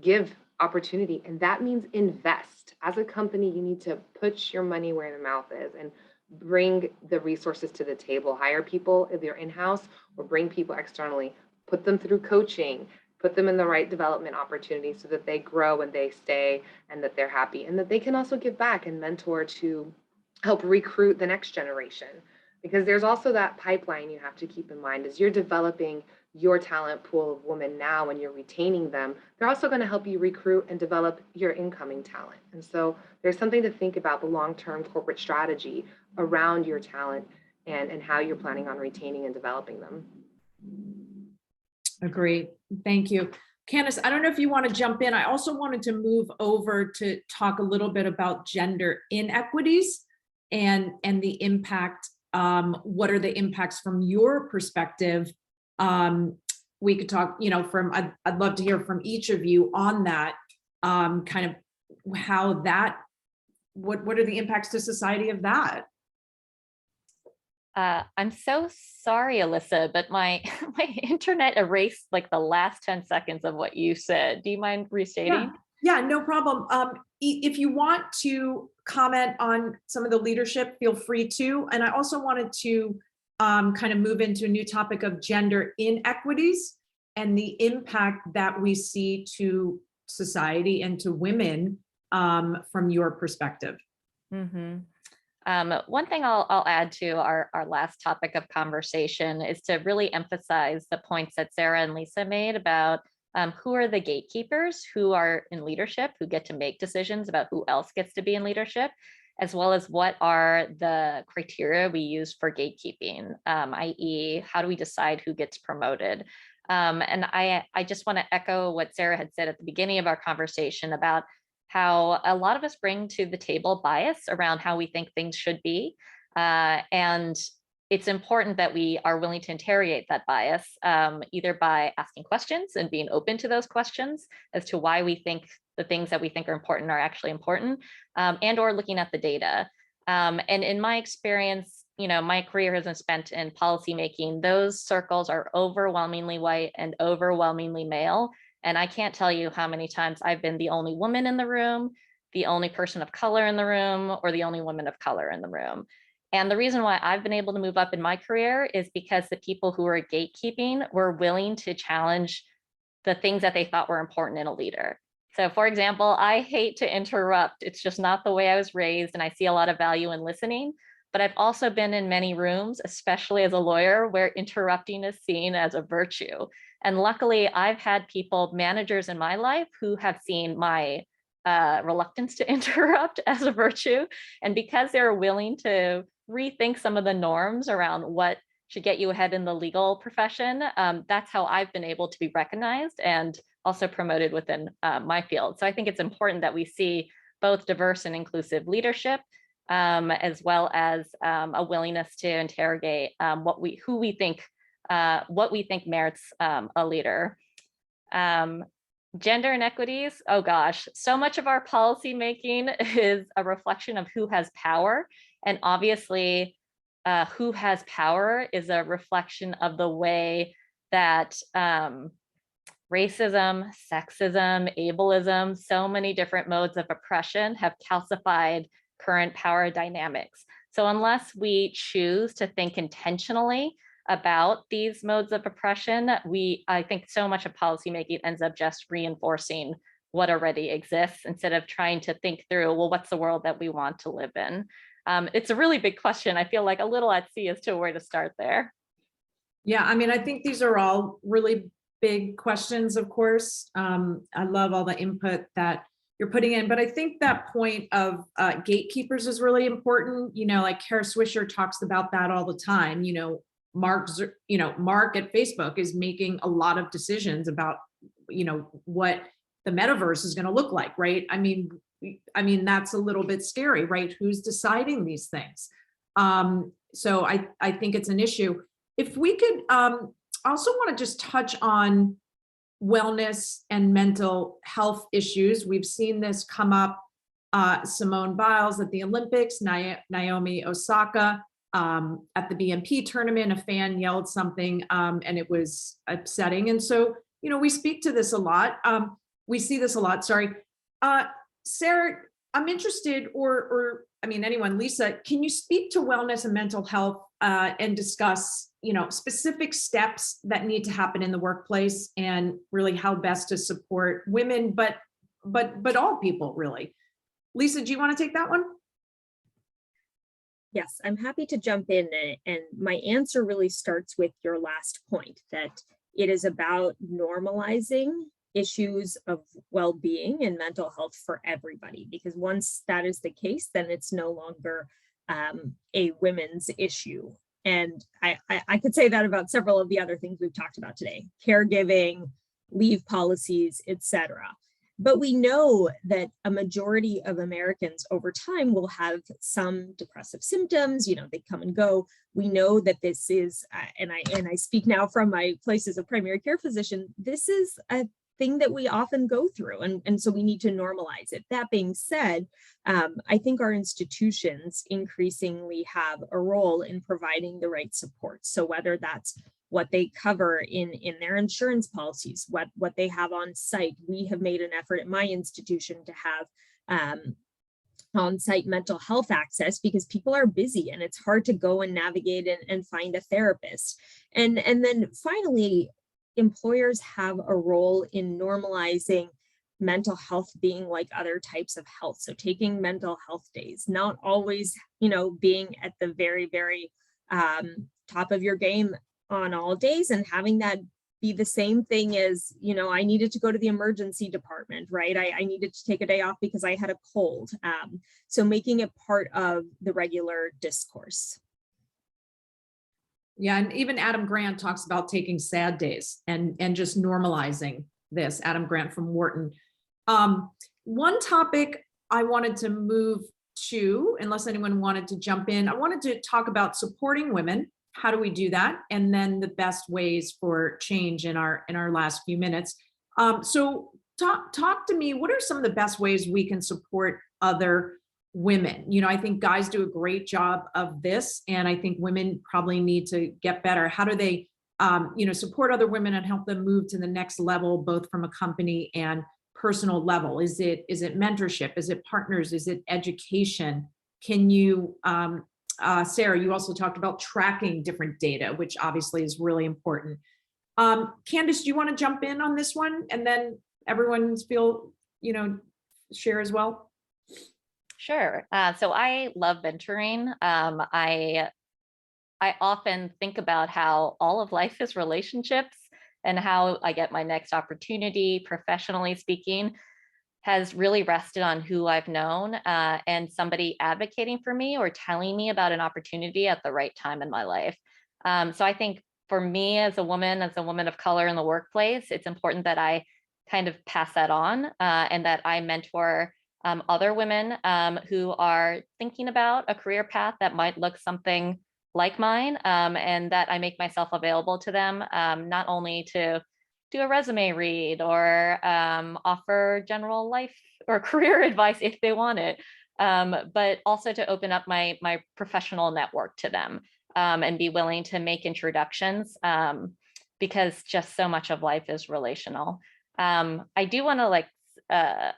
give opportunity, and that means invest. As a company, you need to put your money where the mouth is and bring the resources to the table. Hire people if you're in-house, or bring people externally. Put them through coaching, put them in the right development opportunities so that they grow and they stay and that they're happy, and that they can also give back and mentor to help recruit the next generation. Because there's also that pipeline you have to keep in mind as you're developing your talent pool of women now and you're retaining them. They're also going to help you recruit and develop your incoming talent. And so there's something to think about, the long-term corporate strategy around your talent and how you're planning on retaining and developing them. Agreed. Thank you. Candice, I don't know if you want to jump in. I also wanted to move over to talk a little bit about gender inequities and the impact. What are the impacts from your perspective? We could talk, I'd love to hear from each of you on that, kind of how that, what are the impacts to society of that? I'm so sorry, Alyssa, but my internet erased like the last 10 seconds of what you said. Do you mind restating? Yeah, no problem. If you want to comment on some of the leadership, feel free to. And I also wanted to kind of move into a new topic of gender inequities and the impact that we see to society and to women from your perspective. Mm-hmm. One thing I'll add to our last topic of conversation is to really emphasize the points that Sarah and Lisa made about who are the gatekeepers, who are in leadership, who get to make decisions about who else gets to be in leadership, as well as what are the criteria we use for gatekeeping, i.e., how do we decide who gets promoted? And I just want to echo what Sarah had said at the beginning of our conversation about how a lot of us bring to the table bias around how we think things should be. And it's important that we are willing to interrogate that bias, either by asking questions and being open to those questions as to why we think the things that we think are important are actually important, and or looking at the data. And in my experience, my career has been spent in policymaking. Those circles are overwhelmingly white and overwhelmingly male. And I can't tell you how many times I've been the only woman in the room, the only person of color in the room, or the only woman of color in the room. And the reason why I've been able to move up in my career is because the people who were gatekeeping were willing to challenge the things that they thought were important in a leader. So for example, I hate to interrupt. It's just not the way I was raised, and I see a lot of value in listening. But I've also been in many rooms, especially as a lawyer, where interrupting is seen as a virtue. And luckily, I've had people, managers in my life, who have seen my reluctance to interrupt as a virtue. And because they're willing to rethink some of the norms around what should get you ahead in the legal profession, that's how I've been able to be recognized and also promoted within my field. So I think it's important that we see both diverse and inclusive leadership, as well as a willingness to interrogate what we think merits a leader. Gender inequities, oh gosh, so much of our policy making is a reflection of who has power. And obviously, who has power is a reflection of the way that racism, sexism, ableism, so many different modes of oppression have calcified current power dynamics. So unless we choose to think intentionally about these modes of oppression, I think so much of policymaking ends up just reinforcing what already exists instead of trying to think through, well, what's the world that we want to live in? It's a really big question. I feel like a little at sea as to where to start there. Yeah, I mean, I think these are all really big questions, of course. I love all the input that you're putting in, but I think that point of gatekeepers is really important. Like Kara Swisher talks about that all the time. Mark at Facebook is making a lot of decisions about, what the metaverse is going to look like, right? I mean, that's a little bit scary, right? Who's deciding these things? So I think it's an issue. If we could also want to just touch on wellness and mental health issues. We've seen this come up. Simone Biles at the Olympics, Naomi Osaka at the BNP tournament, a fan yelled something and it was upsetting. And so, we speak to this a lot. We see this a lot, sorry. Sarah, I'm interested, or anyone, Lisa, can you speak to wellness and mental health and discuss, specific steps that need to happen in the workplace and really how best to support women, but all people really. Lisa, do you want to take that one? Yes, I'm happy to jump in, and my answer really starts with your last point, that it is about normalizing issues of well-being and mental health for everybody, because once that is the case, then it's no longer a women's issue. And I could say that about several of the other things we've talked about today: caregiving, leave policies, etc. But we know that a majority of Americans over time will have some depressive symptoms. They come and go. We know that this is, and I speak now from my place as a primary care physician, this is a thing that we often go through, and so we need to normalize it. That being said, I think our institutions increasingly have a role in providing the right support. So whether that's what they cover in their insurance policies, what they have on site, we have made an effort at my institution to have on-site mental health access, because people are busy and it's hard to go and navigate and find a therapist. And then finally, employers have a role in normalizing mental health being like other types of health. So taking mental health days, not always, being at the very, very top of your game on all days, and having that be the same thing as, I needed to go to the emergency department, right? I needed to take a day off because I had a cold. So making it part of the regular discourse. Yeah, and even Adam Grant talks about taking sad days and just normalizing this. Adam Grant from Wharton. One topic I wanted to move to, unless anyone wanted to jump in, I wanted to talk about supporting women. How do we do that? And then the best ways for change in our last few minutes. So talk to me, what are some of the best ways we can support other women. You know, I think guys do a great job of this, and I think women probably need to get better. How do they, you know, support other women and help them move to the next level, both from a company and personal level? Is it mentorship? Is it partners? Is it education? Can you, Sarah, you also talked about tracking different data, which obviously is really important. Candice, do you want to jump in on this one, and then everyone's feel, you know, share as well? Sure. So I love mentoring. I often think about how all of life is relationships, and how I get my next opportunity, professionally speaking, has really rested on who I've known and somebody advocating for me or telling me about an opportunity at the right time in my life. So I think for me as a woman of color in the workplace, it's important that I kind of pass that on and that I mentor other women who are thinking about a career path that might look something like mine, and that I make myself available to them, not only to do a resume read or offer general life or career advice if they want it, but also to open up my professional network to them and be willing to make introductions, because just so much of life is relational. I do want to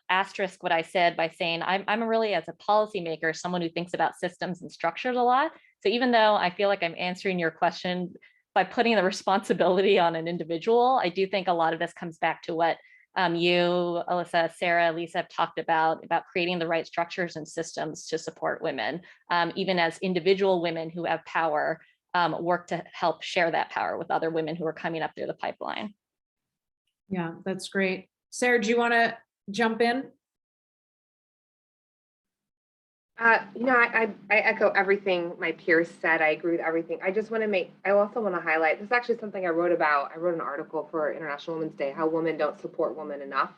asterisk what I said by saying I'm really, as a policymaker, someone who thinks about systems and structures a lot. So even though I feel like I'm answering your question by putting the responsibility on an individual, I do think a lot of this comes back to what you, Alyssa, Sarah, Lisa have talked about creating the right structures and systems to support women, even as individual women who have power work to help share that power with other women who are coming up through the pipeline. Yeah, that's great. Sarah, do you want to jump in? You know, I echo everything my peers said. I agree with everything. I also want to highlight, this is actually something I wrote about. I wrote an article for International Women's Day, how women don't support women enough.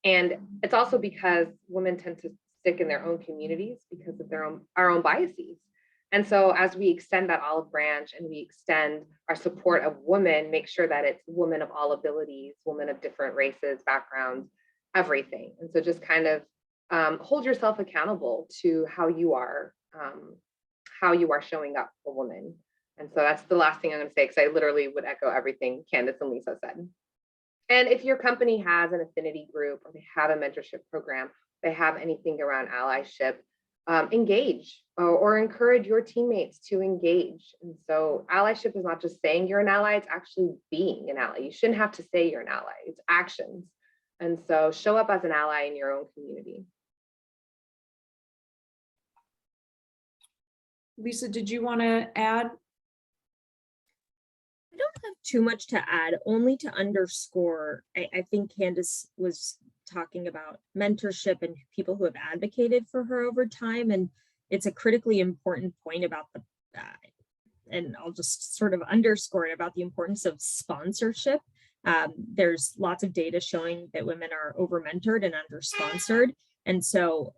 And it's also because women tend to stick in their own communities because of our own biases. And so as we extend that olive branch and we extend our support of women, make sure that it's women of all abilities, women of different races, backgrounds, everything. And so just kind of hold yourself accountable to how you are showing up for women. And so that's the last thing I'm going to say, because I literally would echo everything Candice and Lisa said. And if your company has an affinity group, or they have a mentorship program, they have anything around allyship, engage or encourage your teammates to engage. And so allyship is not just saying you're an ally, it's actually being an ally. You shouldn't have to say you're an ally, it's actions. And so show up as an ally in your own community. Lisa, did you want to add? I don't have too much to add, only to underscore, I think Candice was talking about mentorship and people who have advocated for her over time. And it's a critically important point about and I'll just sort of underscore it, about the importance of sponsorship. There's lots of data showing that women are over-mentored and under-sponsored. And so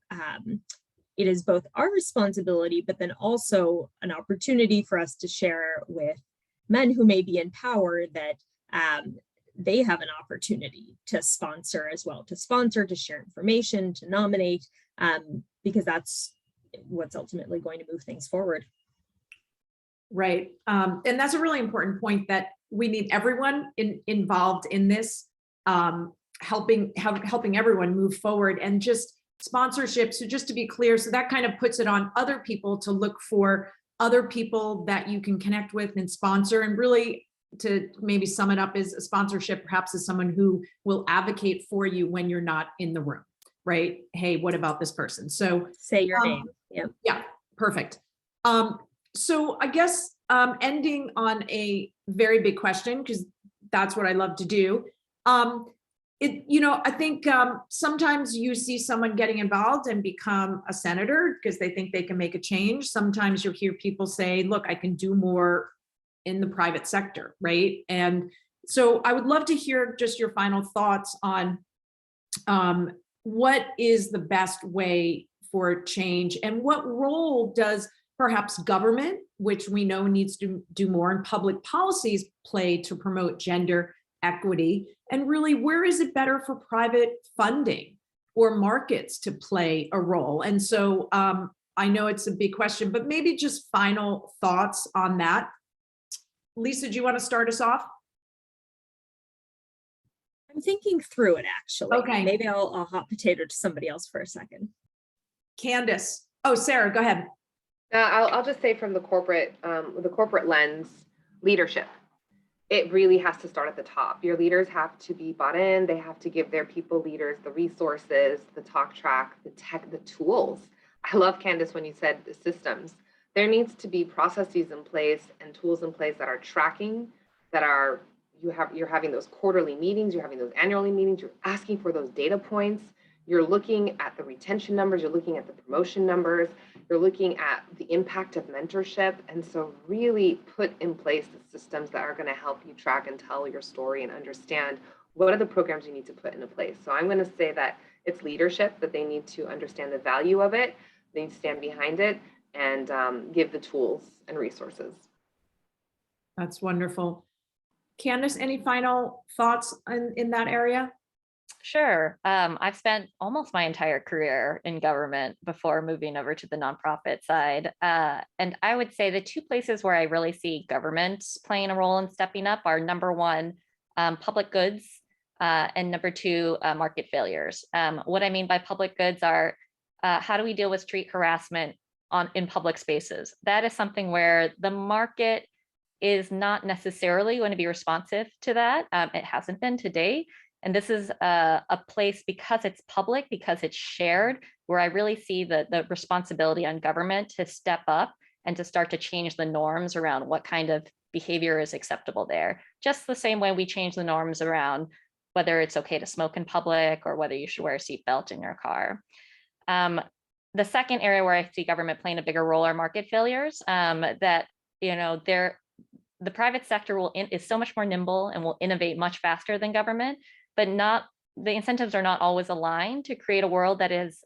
it is both our responsibility, but then also an opportunity for us to share with men who may be in power that they have an opportunity to sponsor as well, to share information, to nominate, because that's what's ultimately going to move things forward. Right. And that's a really important point, that we need everyone involved in this, helping everyone move forward, and just sponsorship. So just to be clear, so that kind of puts it on other people to look for other people that you can connect with and sponsor. And really, to maybe sum it up, is a sponsorship perhaps is someone who will advocate for you when you're not in the room, right? Hey, what about this person? So say your name. Yeah, perfect. So I guess ending on a very big question, because that's what I love to do. I think sometimes you see someone getting involved and become a senator because they think they can make a change. Sometimes you'll hear people say, look, I can do more in the private sector, right? And so I would love to hear just your final thoughts on what is the best way for change, and what role does perhaps government, which we know needs to do more, and public policies play to promote gender equity, and really where is it better for private funding, or markets to play a role? And so I know it's a big question, but maybe just final thoughts on that. Lisa, do you want to start us off? I'm thinking through it, actually. Okay. Maybe I'll hot potato to somebody else for a second. Candice. Oh, Sarah, go ahead. I'll just say from the corporate lens, leadership. It really has to start at the top. Your leaders have to be bought in. They have to give their people leaders the resources, the talk track, the tech, the tools. I love, Candice, when you said the systems. There needs to be processes in place and tools in place that are tracking, that are, you're having those quarterly meetings, you're having those annually meetings, you're asking for those data points. You're looking at the retention numbers, you're looking at the promotion numbers, you're looking at the impact of mentorship. And so really put in place the systems that are going to help you track and tell your story and understand what are the programs you need to put into place. So I'm going to say that it's leadership, that they need to understand the value of it, they need to stand behind it, and give the tools and resources. That's wonderful. Candice, any final thoughts in that area? Sure. I've spent almost my entire career in government before moving over to the nonprofit side. And I would say the two places where I really see government playing a role in stepping up are number one, public goods, and number two, market failures. What I mean by public goods are how do we deal with street harassment in public spaces? That is something where the market is not necessarily going to be responsive to that. It hasn't been to date. And this is a place, because it's public, because it's shared, where I really see the responsibility on government to step up and to start to change the norms around what kind of behavior is acceptable there. Just the same way we change the norms around whether it's okay to smoke in public or whether you should wear a seatbelt in your car. The second area where I see government playing a bigger role are market failures. That, you know, the private sector is so much more nimble and will innovate much faster than government, but the incentives are not always aligned to create a world that is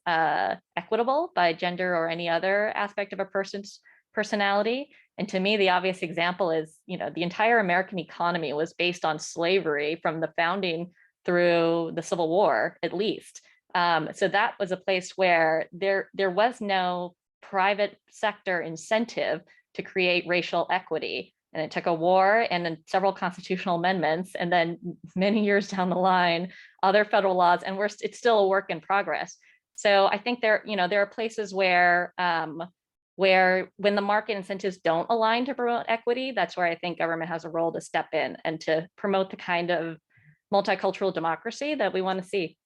equitable by gender or any other aspect of a person's personality. And to me, the obvious example is, you know, the entire American economy was based on slavery from the founding through the Civil War, at least. So that was a place where there was no private sector incentive to create racial equity. And it took a war and then several constitutional amendments, and then many years down the line, other federal laws, and it's still a work in progress. So I think there are places where when the market incentives don't align to promote equity, that's where I think government has a role to step in and to promote the kind of multicultural democracy that we want to see.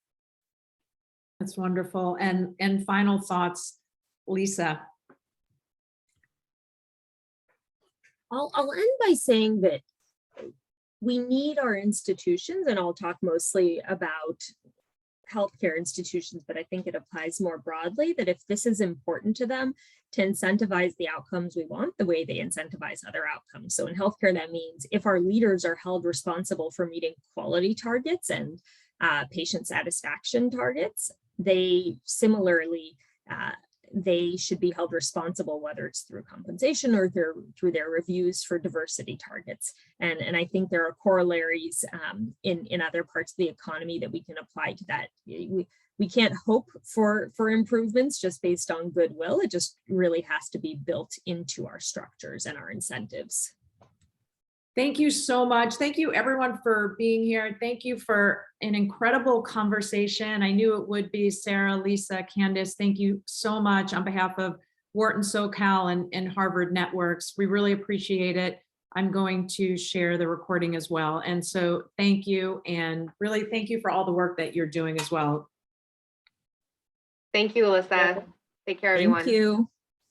That's wonderful. And final thoughts, Lisa. I'll end by saying that we need our institutions, and I'll talk mostly about healthcare institutions, but I think it applies more broadly, that if this is important to them, to incentivize the outcomes we want the way they incentivize other outcomes. So in healthcare, that means if our leaders are held responsible for meeting quality targets and patient satisfaction targets, they similarly they should be held responsible, whether it's through compensation or through their reviews for diversity targets. And I think there are corollaries in other parts of the economy that we can apply to that. We can't hope for improvements just based on goodwill. It just really has to be built into our structures and our incentives. Thank you so much. Thank you everyone for being here. Thank you for an incredible conversation. I knew it would be. Sarah, Lisa, Candice, thank you so much on behalf of Wharton SoCal and Harvard Networks. We really appreciate it. I'm going to share the recording as well. And so thank you, and really thank you for all the work that you're doing as well. Thank you, Alyssa. Take care, everyone. Thank you.